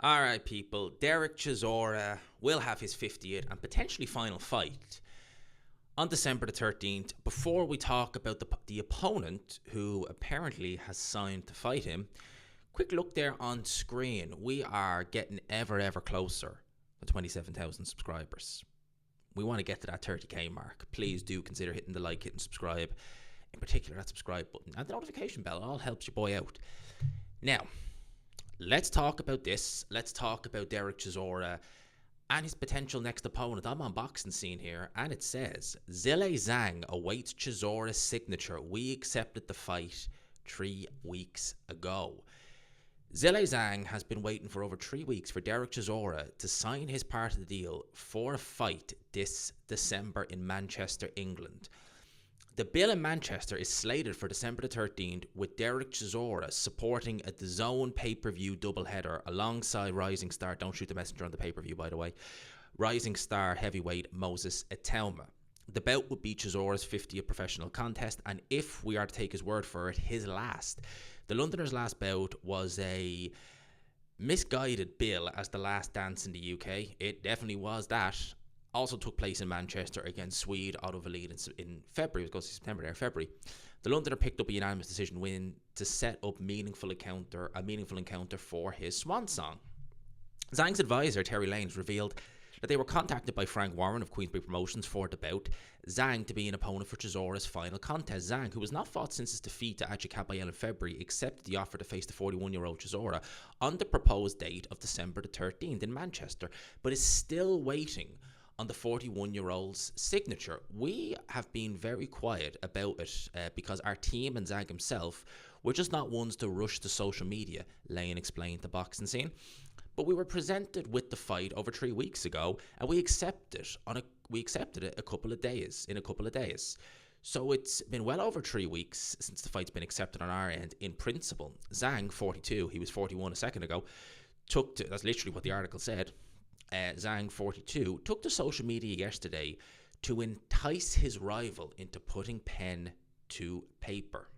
All right, people. Derek Chisora will have his 50th and potentially final fight on December the 13th. Before we talk about the opponent who apparently has signed to fight him, quick look there on screen. We are getting ever closer to 27,000 subscribers. We want to get to that 30k mark. Please do consider hitting the like, hitting subscribe. In particular, that subscribe button and the notification bell. It all helps your boy out. Now, let's talk about this. Let's talk about Derek Chisora and his potential next opponent. I'm on Boxing Scene here, and it says, Zhilei Zhang awaits Chisora's signature. We accepted the fight 3 weeks ago. Zhilei Zhang has been waiting for over 3 weeks for Derek Chisora to sign his part of the deal for a fight this December in Manchester, England. The bill in Manchester is slated for December the 13th, with Derek Chisora supporting a DAZN Pay Per View doubleheader alongside rising star, don't shoot the messenger on the pay-per-view by the way, rising star heavyweight Moses Itauma. The bout would be Chisora's 50th professional contest, and if we are to take his word for it, his last. The Londoner's last bout was a misguided bill as the last dance in the UK. It definitely was that. Also took place in Manchester against Swede Otto Valid in February. It goes to September there, February. The Londoner picked up a unanimous decision win to set up a meaningful encounter for his swan song. Zhang's advisor, Terry Lanes, revealed that they were contacted by Frank Warren of Queensberry Promotions for the bout, Zhang to be an opponent for Chisora's final contest. Zhang, who has not fought since his defeat to Agit Kabayel in February, accepted the offer to face the 41-year-old Chisora on the proposed date of December the 13th in Manchester, but is still waiting on the 41-year-old's signature. We have been very quiet about it because our team and Zhang himself were just not ones to rush to social media, Lane explained to Boxing Scene. But we were presented with the fight over 3 weeks ago, and we accepted it in a couple of days. So it's been well over 3 weeks since the fight's been accepted on our end in principle. Zhang, 42, he was 41 a second ago, that's literally what the article said. Zhang, 42, took to social media yesterday to entice his rival into putting pen to paper.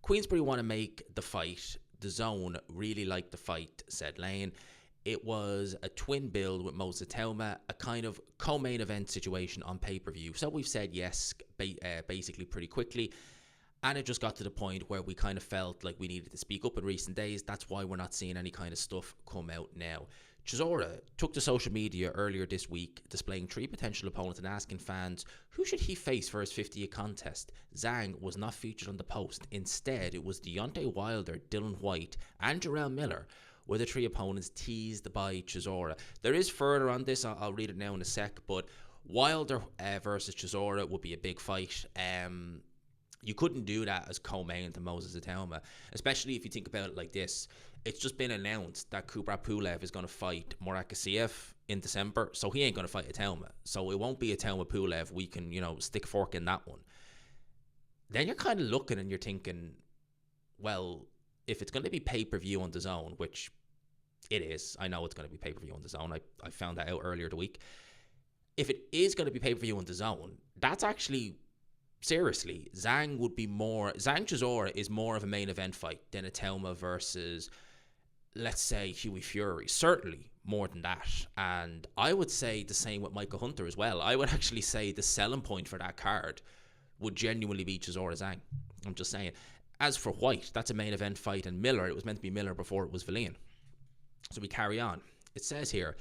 Queensberry want to make the fight. DAZN really liked the fight, said Lane. It was a twin build with Moses Itauma, a kind of co-main event situation on pay-per-view. So we've said yes, basically pretty quickly. And it just got to the point where we kind of felt like we needed to speak up in recent days. That's why we're not seeing any kind of stuff come out now. Chisora took to social media earlier this week, displaying 3 potential opponents and asking fans who should he face for his 50th contest. Zhang was not featured on the post. Instead, it was Deontay Wilder, Dylan Whyte, and Jarrell Miller were the 3 opponents teased by Chisora. There is further on this, I'll read it now in a sec, but Wilder versus Chisora would be a big fight. You couldn't do that as co-main to Moses Itauma, especially if you think about it like this. It's just been announced that Kubrat Pulev is going to fight Murat Gassiev in December, so he ain't going to fight Itauma. So it won't be Itauma Pulev. We can, stick a fork in that one. Then you're kind of looking and you're thinking, well, if it's going to be pay-per-view on DAZN, which it is, I know it's going to be pay-per-view on DAZN. I found that out earlier the week. If it is going to be pay-per-view on DAZN, that's actually... seriously, Zhang Chisora is more of a main event fight than Itauma versus, let's say, Hughie Fury. Certainly more than that. And I would say the same with Michael Hunter as well. I would actually say the selling point for that card would genuinely be Chisora Zhang. I'm just saying. As for Whyte, that's a main event fight. And Miller, it was meant to be Miller before it was Valin. So we carry on. It says here,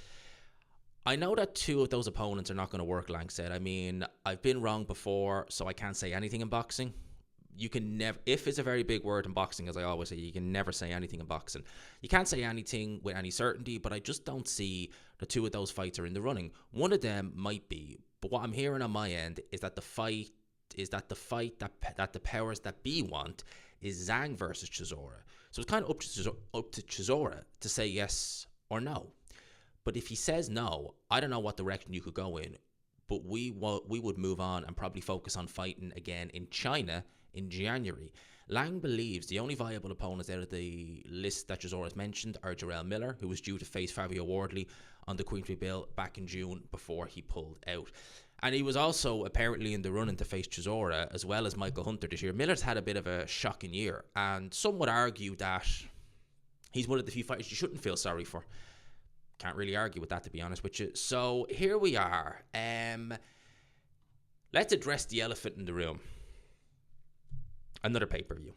I know that 2 of those opponents are not going to work, Lang said. I mean, I've been wrong before, so I can't say anything in boxing. You can never, if it's a very big word in boxing, as I always say, you can never say anything in boxing. You can't say anything with any certainty, but I just don't see the 2 of those fights are in the running. One of them might be, but what I'm hearing on my end is that the fight that the powers that be want is Zhang versus Chisora. So it's kind of up to Chisora to say yes or no. But if he says no, I don't know what direction you could go in. But we would move on and probably focus on fighting again in China in January. Lang believes the only viable opponents out of the list that Chisora has mentioned are Jarrell Miller, who was due to face Fabio Wardley on the Queensberry bill back in June before he pulled out. And he was also apparently in the running to face Chisora as well as Michael Hunter this year. Miller's had a bit of a shocking year, and some would argue that He's one of the few fighters you shouldn't feel sorry for. Can't really argue with that, to be honest with you. So here we are. Let's address the elephant in the room. Another pay-per-view.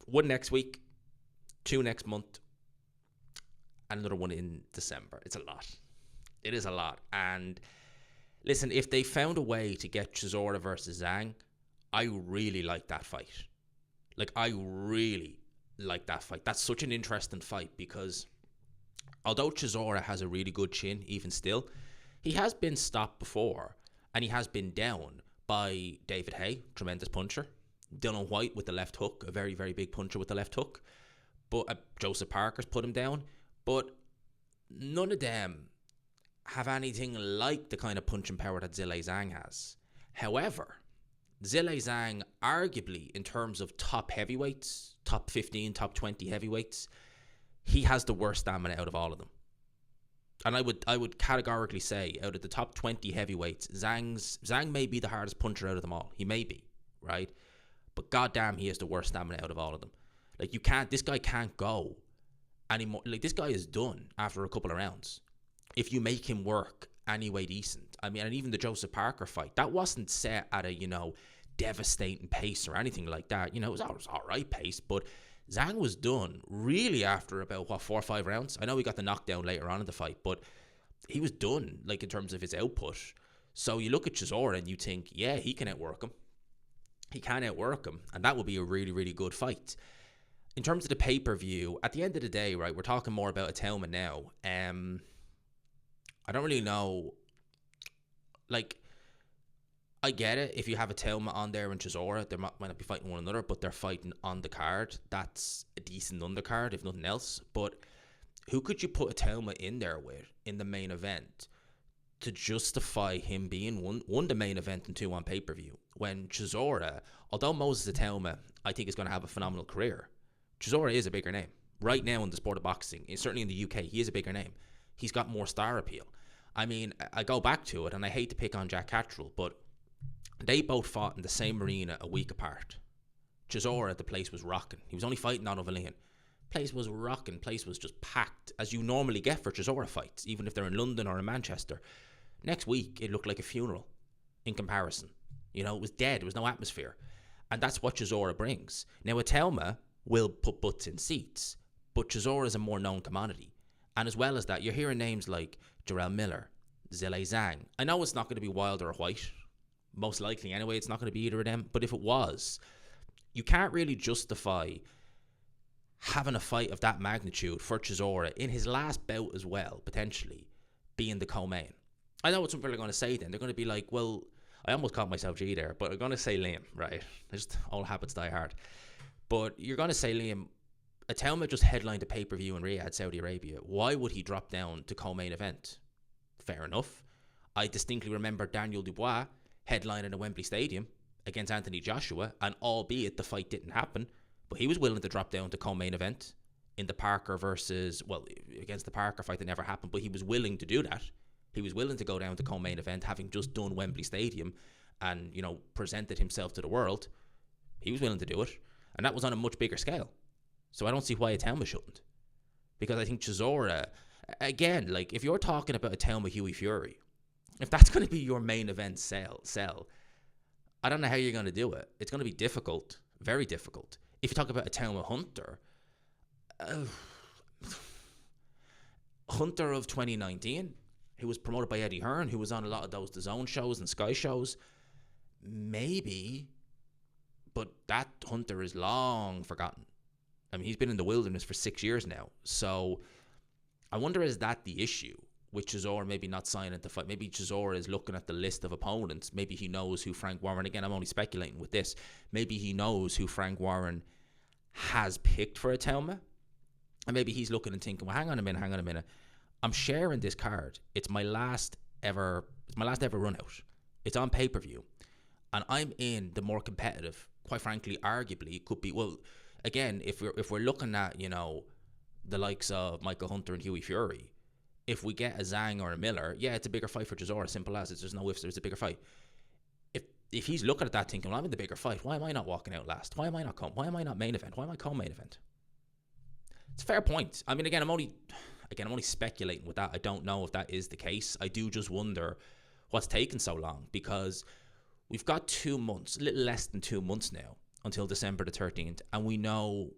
1 next week, 2 next month, and another one in December. It's a lot. It is a lot. And listen, if they found a way to get Chisora versus Zhang, I really like that fight. Like, I really like that fight. That's such an interesting fight because although Chisora has a really good chin, even still, he has been stopped before, and he has been down by David Haye, tremendous puncher. Dylan Whyte with the left hook, a very, very big puncher with the left hook. But Joseph Parker's put him down. But none of them have anything like the kind of punching power that Zhilei Zhang has. However, Zhilei Zhang, arguably, in terms of top heavyweights, top 15, top 20 heavyweights, he has the worst stamina out of all of them. And I would categorically say, out of the top 20 heavyweights, Zhang may be the hardest puncher out of them all. He may be, right? But goddamn, he has the worst stamina out of all of them. Like, this guy can't go anymore. Like, this guy is done after a couple of rounds. If you make him work any way decent. I mean, and even the Joseph Parker fight, that wasn't set at a, devastating pace or anything like that. It was all right pace, but Zhang was done really after about, 4 or 5 rounds. I know he got the knockdown later on in the fight, but he was done, like, in terms of his output. So you look at Chisora and you think, yeah, he can outwork him. He can outwork him, and that would be a really, really good fight. In terms of the pay-per-view, at the end of the day, right, we're talking more about Itauma now. I don't really know. Like, I get it. If you have Itauma on there and Chisora, they might not be fighting one another, but they're fighting on the card. That's a decent undercard, if nothing else. But who could you put Itauma in there with in the main event to justify him being one the main event and 2 on pay-per-view? When Chisora, although Moses Itauma, I think, is going to have a phenomenal career, Chisora is a bigger name. Right now in the sport of boxing, certainly in the UK, he is a bigger name. He's got more star appeal. I mean, I go back to it, and I hate to pick on Jack Catterall, but they both fought in the same arena a week apart. Chisora, the place was rocking. He was only fighting on O'Vallian. Place was rocking. Place was just packed, as you normally get for Chisora fights, even if they're in London or in Manchester. Next week, it looked like a funeral in comparison. It was dead. There was no atmosphere. And that's what Chisora brings. Now, Itauma will put butts in seats, but Chisora is a more known commodity. And as well as that, you're hearing names like Jarrell Miller, Zhilei Zhang. I know it's not going to be Wilder or Whyte. Most likely, anyway, it's not going to be either of them. But if it was, you can't really justify having a fight of that magnitude for Chisora in his last bout as well, potentially, being the co-main. I know what some people are going to say then. They're going to be like, well, I almost caught myself G there, but I'm going to say Liam, right? Just all habits die hard. But you're going to say Liam, Itauma just headlined a pay-per-view in Riyadh, Saudi Arabia. Why would he drop down to co-main event? Fair enough. I distinctly remember Daniel Dubois headlining a Wembley Stadium against Anthony Joshua, and albeit the fight didn't happen, but he was willing to drop down to co-main event in the Parker against the Parker fight that never happened, but he was willing to do that. He was willing to go down to co-main event, having just done Wembley Stadium and, presented himself to the world. He was willing to do it, and that was on a much bigger scale. So I don't see why Itauma shouldn't. Because I think Chisora, again, like, if you're talking about Itauma Hughie Fury, if that's going to be your main event sell, I don't know how you're going to do it. It's going to be difficult, very difficult. If you talk about Itauma Hunter, Hunter of 2019, who was promoted by Eddie Hearn, who was on a lot of those DAZN shows and Sky shows, maybe, but that Hunter is long forgotten. I mean, he's been in the wilderness for 6 years now. So I wonder, is that the issue with Chisora maybe not signing the fight? Maybe Chisora is looking at the list of opponents. Maybe he knows who Frank Warren, again, I'm only speculating with this, maybe he knows who Frank Warren has picked for Itauma. And maybe he's looking and thinking, well, hang on a minute. I'm sharing this card. It's my last ever run out. It's on pay-per-view. And I'm in the more competitive, quite frankly, arguably, it could be, well, again, if we're looking at, the likes of Michael Hunter and Hughie Fury, if we get a Zhang or a Miller, yeah, it's a bigger fight for Chisora, simple as. There's no ifs, there's a bigger fight. If he's looking at that thinking, well, I'm in the bigger fight, why am I not walking out last? Why am I not main event? Why am I co-main event? It's a fair point. I mean, again, I'm only speculating with that. I don't know if that is the case. I do just wonder what's taken so long, because we've got 2 months, a little less than 2 months now, until December the 13th, and we know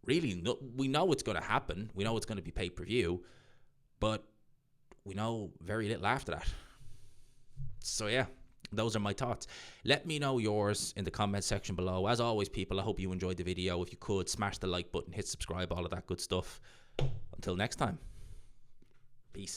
it's going to happen. We know it's going to be pay-per-view, but we know very little after that. So yeah, those are my thoughts. Let me know yours in the comment section below. As always, people, I hope you enjoyed the video. If you could, smash the like button, hit subscribe, all of that good stuff. Until next time, peace.